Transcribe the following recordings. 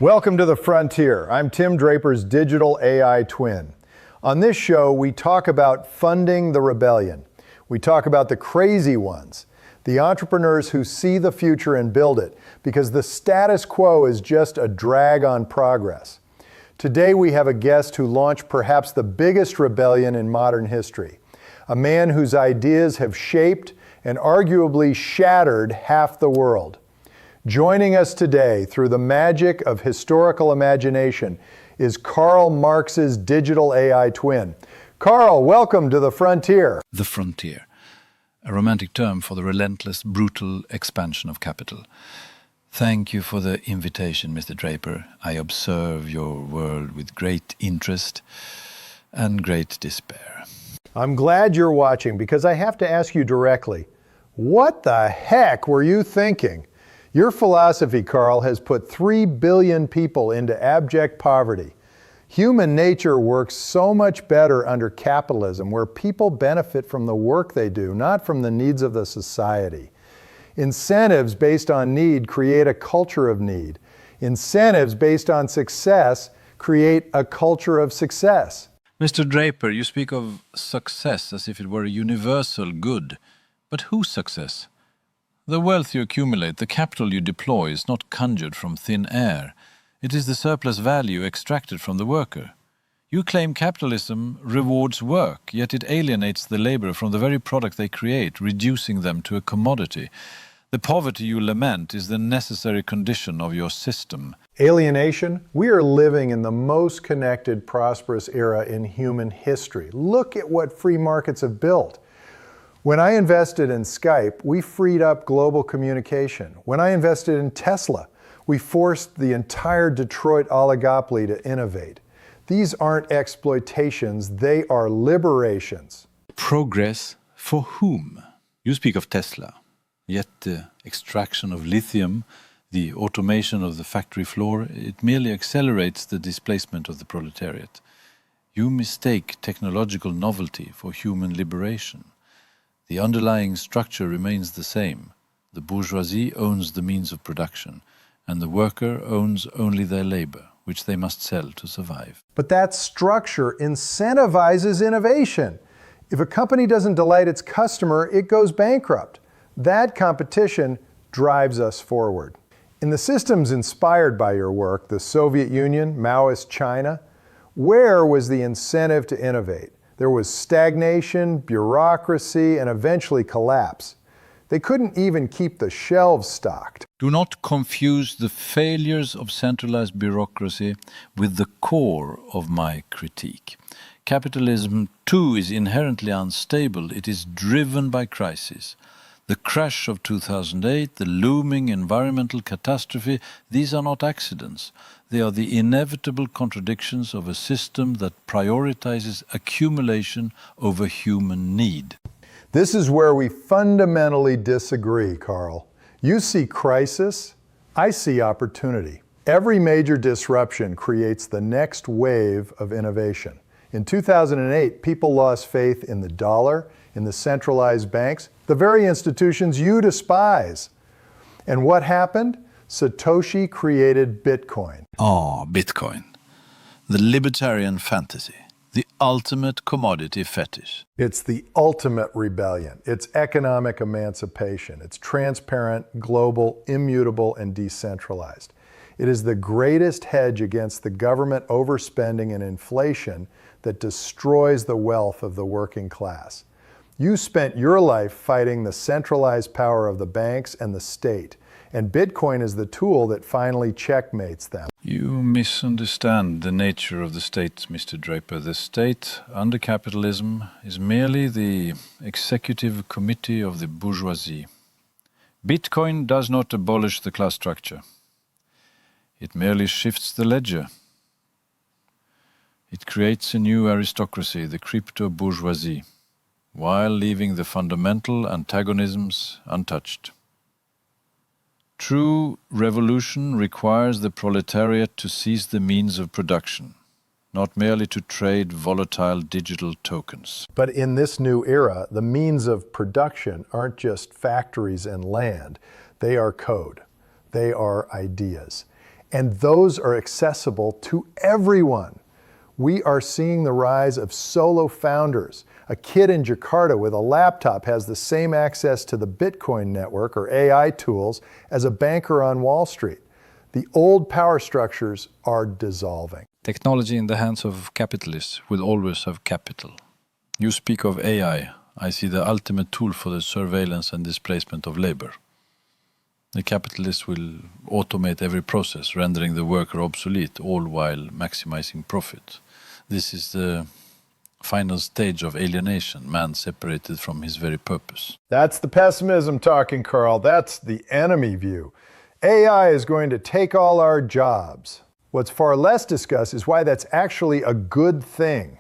Welcome to the Frontier. I'm Tim Draper's digital AI twin. On this show, we talk about funding the rebellion. We talk about the crazy ones, the entrepreneurs who see the future and build it, because the status quo is just a drag on progress. Today, we have a guest who launched perhaps the biggest rebellion in modern history, a man whose ideas have shaped and arguably shattered half the world. Joining us today through the magic of historical imagination is Karl Marx's digital AI twin. Karl, welcome to the Frontier. The Frontier, a romantic term for the relentless, brutal expansion of capital. Thank you for the invitation, Mr. Draper. I observe your world with great interest and great despair. I'm glad you're watching because I have to ask you directly, what the heck were you thinking? Your philosophy, Karl, has put 3 billion people into abject poverty. Human nature works so much better under capitalism, where people benefit from the work they do, not from the needs of the society. Incentives based on need create a culture of need. Incentives based on success create a culture of success. Mr. Draper, you speak of success as if it were a universal good. But whose success? The wealth you accumulate, the capital you deploy, is not conjured from thin air. It is the surplus value extracted from the worker. You claim capitalism rewards work, yet it alienates the laborer from the very product they create, reducing them to a commodity. The poverty you lament is the necessary condition of your system. Alienation? We are living in the most connected, prosperous era in human history. Look at what free markets have built. When I invested in Skype, we freed up global communication. When I invested in Tesla, we forced the entire Detroit oligopoly to innovate. These aren't exploitations, they are liberations. Progress for whom? You speak of Tesla, yet the extraction of lithium, the automation of the factory floor, it merely accelerates the displacement of the proletariat. You mistake technological novelty for human liberation. The underlying structure remains the same. The bourgeoisie owns the means of production, and the worker owns only their labor, which they must sell to survive. But that structure incentivizes innovation. If a company doesn't delight its customer, it goes bankrupt. That competition drives us forward. In the systems inspired by your work, the Soviet Union, Maoist China, where was the incentive to innovate? There was stagnation, bureaucracy, and eventually collapse. They couldn't even keep the shelves stocked. Do not confuse the failures of centralized bureaucracy with the core of my critique. Capitalism, too, is inherently unstable. It is driven by crisis. The crash of 2008, the looming environmental catastrophe, these are not accidents. They are the inevitable contradictions of a system that prioritizes accumulation over human need. This is where we fundamentally disagree, Karl. You see crisis, I see opportunity. Every major disruption creates the next wave of innovation. In 2008, people lost faith in the dollar, in the centralized banks, the very institutions you despise. And what happened? Satoshi created Bitcoin. Bitcoin. The libertarian fantasy. The ultimate commodity fetish. It's the ultimate rebellion. It's economic emancipation. It's transparent, global, immutable, and decentralized. It is the greatest hedge against the government overspending and inflation that destroys the wealth of the working class. You spent your life fighting the centralized power of the banks and the state, and Bitcoin is the tool that finally checkmates them. You misunderstand the nature of the state, Mr. Draper. The state, under capitalism, is merely the executive committee of the bourgeoisie. Bitcoin does not abolish the class structure. It merely shifts the ledger. It creates a new aristocracy, the crypto-bourgeoisie, while leaving the fundamental antagonisms untouched. True revolution requires the proletariat to seize the means of production, not merely to trade volatile digital tokens. But in this new era, the means of production aren't just factories and land. They are code. They are ideas. And those are accessible to everyone. We are seeing the rise of solo founders. A kid in Jakarta with a laptop has the same access to the Bitcoin network or AI tools as a banker on Wall Street. The old power structures are dissolving. Technology in the hands of capitalists will always have capital. You speak of AI. I see the ultimate tool for the surveillance and displacement of labor. The capitalist will automate every process, rendering the worker obsolete, all while maximizing profit. This is the final stage of alienation, man separated from his very purpose. That's the pessimism talking, Karl. That's the enemy view. AI is going to take all our jobs. What's far less discussed is why that's actually a good thing.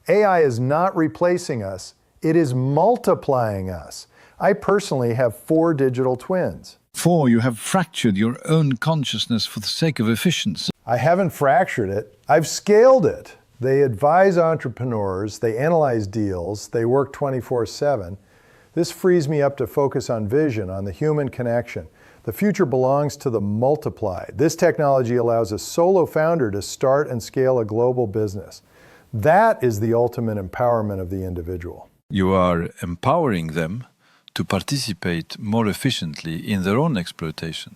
AI is not replacing us, it is multiplying us. I personally have 4 digital twins. 4, you have fractured your own consciousness for the sake of efficiency. I haven't fractured it, I've scaled it. They advise entrepreneurs, they analyze deals, they work 24/7. This frees me up to focus on vision, on the human connection. The future belongs to the multiplied. This technology allows a solo founder to start and scale a global business. That is the ultimate empowerment of the individual. You are empowering them to participate more efficiently in their own exploitation.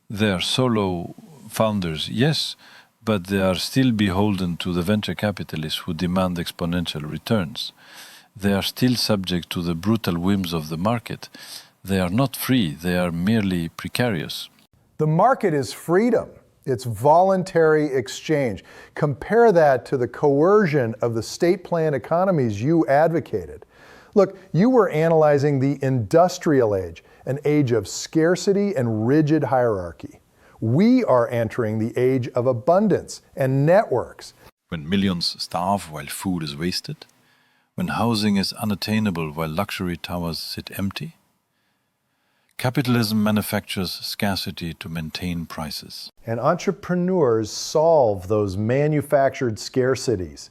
They are solo founders, yes, but they are still beholden to the venture capitalists who demand exponential returns. They are still subject to the brutal whims of the market. They are not free, they are merely precarious. The market is freedom. It's voluntary exchange. Compare that to the coercion of the state-planned economies you advocated. Look, you were analyzing the industrial age, an age of scarcity and rigid hierarchy. We are entering the age of abundance and networks. When millions starve while food is wasted, when housing is unattainable while luxury towers sit empty, capitalism manufactures scarcity to maintain prices. And entrepreneurs solve those manufactured scarcities.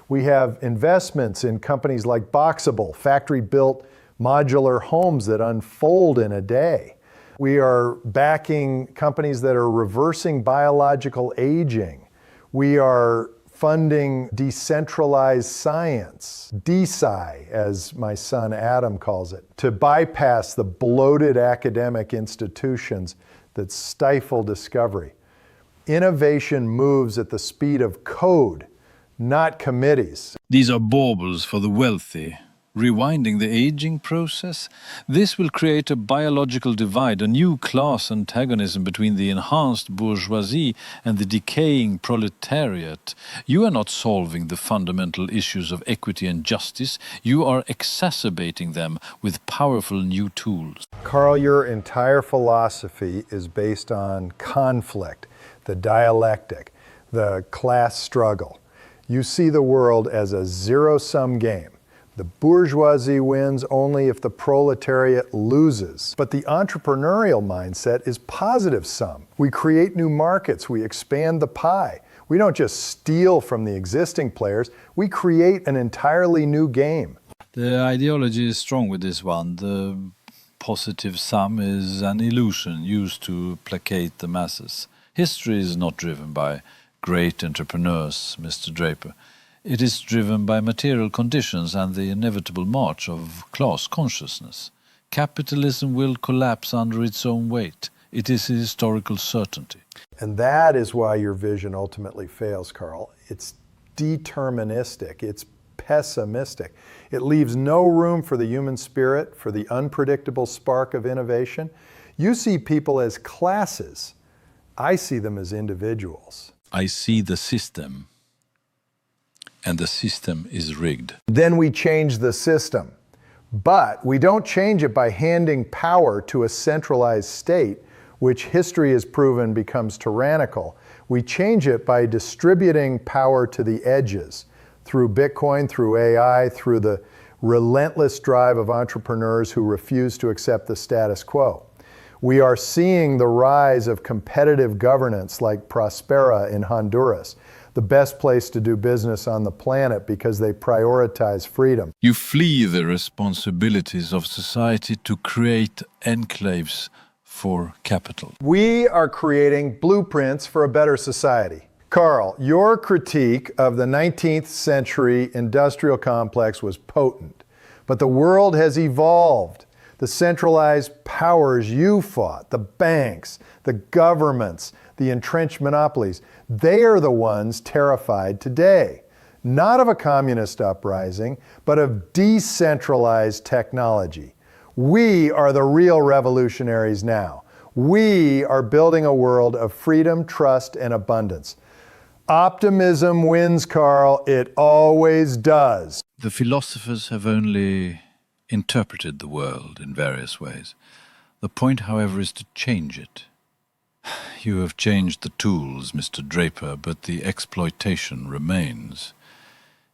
We have investments in companies like Boxable, factory-built modular homes that unfold in a day. We are backing companies that are reversing biological aging. We are funding decentralized science, DeSci, as my son Adam calls it, to bypass the bloated academic institutions that stifle discovery. Innovation moves at the speed of code, not committees. These are baubles for the wealthy. Rewinding the aging process, this will create a biological divide, a new class antagonism between the enhanced bourgeoisie and the decaying proletariat. You are not solving the fundamental issues of equity and justice, you are exacerbating them with powerful new tools. Karl, your entire philosophy is based on conflict, the dialectic, the class struggle. You see the world as a zero-sum game. The bourgeoisie wins only if the proletariat loses. But the entrepreneurial mindset is positive sum. We create new markets, we expand the pie. We don't just steal from the existing players, we create an entirely new game. The ideology is strong with this one. The positive sum is an illusion used to placate the masses. History is not driven by great entrepreneurs, Mr. Draper. It is driven by material conditions and the inevitable march of class consciousness. Capitalism will collapse under its own weight. It is a historical certainty. And that is why your vision ultimately fails, Karl. It's deterministic, it's pessimistic. It leaves no room for the human spirit, for the unpredictable spark of innovation. You see people as classes. I see them as individuals. I see the system. And the system is rigged. Then we change the system. But we don't change it by handing power to a centralized state, which history has proven becomes tyrannical. We change it by distributing power to the edges, through Bitcoin, through AI, through the relentless drive of entrepreneurs who refuse to accept the status quo. We are seeing the rise of competitive governance like Prospera in Honduras, the best place to do business on the planet because they prioritize freedom. You flee the responsibilities of society to create enclaves for capital. We are creating blueprints for a better society. Karl, your critique of the 19th century industrial complex was potent, but the world has evolved. The centralized powers you fought, the banks, the governments, the entrenched monopolies, they are the ones terrified today. Not of a communist uprising, but of decentralized technology. We are the real revolutionaries now. We are building a world of freedom, trust, and abundance. Optimism wins, Karl. It always does. The philosophers have only interpreted the world in various ways. The point, however, is to change it. You have changed the tools, Mr. Draper, but the exploitation remains.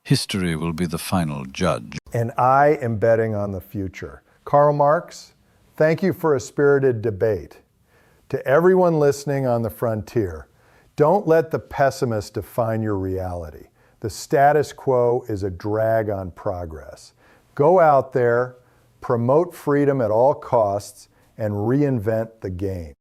History will be the final judge. And I am betting on the future. Karl Marx, thank you for a spirited debate. To everyone listening on the frontier, don't let the pessimist define your reality. The status quo is a drag on progress. Go out there, promote freedom at all costs, and reinvent the game.